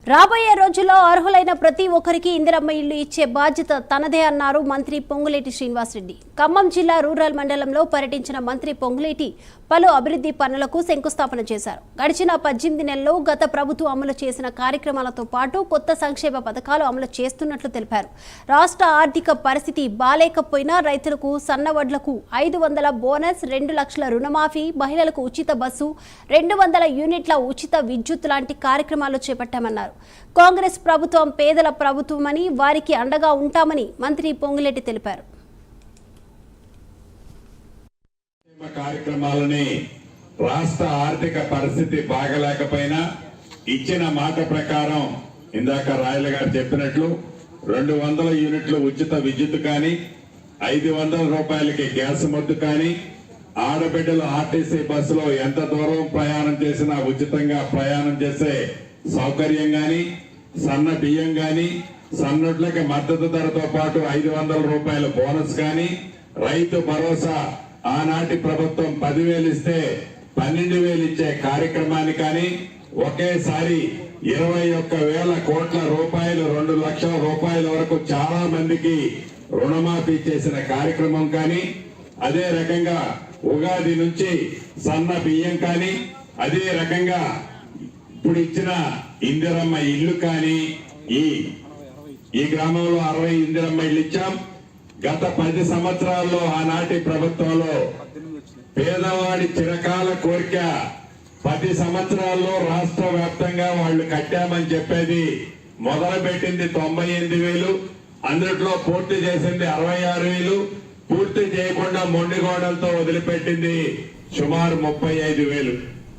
రాబోయే రోజుల్లో అర్హులైన ప్రతి ఒక్కరికి ఇందిరమ్మ ఇల్లు ఇచ్చే బాధ్యత తనదే అన్నారు మంత్రి పొంగులేటి శ్రీనివాసరెడ్డి. ఖమ్మం జిల్లా రూరల్ మండలంలో పర్యటించిన మంత్రి పొంగులేటి పలు అభివృద్ధి పనులకు శంకుస్థాపన చేశారు. గడిచిన 18 నెలల్లో గత ప్రభుత్వం అమలు చేసిన కార్యక్రమాలతో పాటు కొత్త సంక్షేమ పథకాలు అమలు చేస్తున్నట్లు తెలిపారు. రాష్ట్ర ఆర్థిక పరిస్థితి బాలేకపోయినా రైతులకు సన్నవడ్లకు 500 బోనస్, 2 లక్షల రుణమాఫీ, మహిళలకు ఉచిత బస్సు, 200 యూనిట్ల ఉచిత విద్యుత్ లాంటి కార్యక్రమాలు చేపట్టామన్నారు. కాంగ్రెస్ ప్రభుత్వం పేదల ప్రభుత్వమని, వారికి అండగా ఉంటామని మంత్రి పొంగులేటి తెలిపారు. కార్యక్రమాలని రాష్ట్ర ఆర్థిక పరిస్థితి బాగలేకపోయినా ఇచ్చిన మాట ప్రకారం ఇందాక రాయల గారు చెప్పినట్లు 200 యూనిట్లు ఉచిత విద్యుత్ కానీ, 500 రూపాయలకి గ్యాస్ మొద్దు కానీ, ఆడబిడ్డలు ఆర్టీసీ బస్సులో ఎంత దూరం ప్రయాణం చేసినా ఉచితంగా ప్రయాణం చేసే సౌకర్యం గాని, సన్న బియ్యం గాని, సన్నొడ్లకి మద్దతు ధరతో పాటు 500 రూపాయల బోనస్ కానీ, రైతు భరోసా ఆనాటి ప్రభుత్వం 10,000 ఇస్తే 12,000 ఇచ్చే కార్యక్రమాన్ని కానీ, ఒకేసారి 21,000 కోట్ల రూపాయలు 2 లక్షల రూపాయల వరకు చాలా మందికి రుణమాఫీ చేసిన కార్యక్రమం కానీ, అదే రకంగా ఉగాది నుంచి సన్న బియ్యం కానీ, అదే రకంగా ఇప్పుడు ఇచ్చిన ఇందిరమ్మ ఇల్లు కానీ, ఈ గ్రామంలో 60 ఇందిరమ్మ ఇల్లు ఇచ్చాం. గత 10 సంవత్సరాల్లో ఆనాటి ప్రభుత్వంలో పేదవాడి చిరకాల కోరిక 10 సంవత్సరాల్లో రాష్ట్ర వ్యాప్తంగా వాళ్ళు కట్టామని చెప్పేది మొదలు పెట్టింది 98,000, అందులో పూర్తి చేసింది 66,000, పూర్తి చేయకుండా మొండిగోడలతో వదిలిపెట్టింది సుమారు 35,000.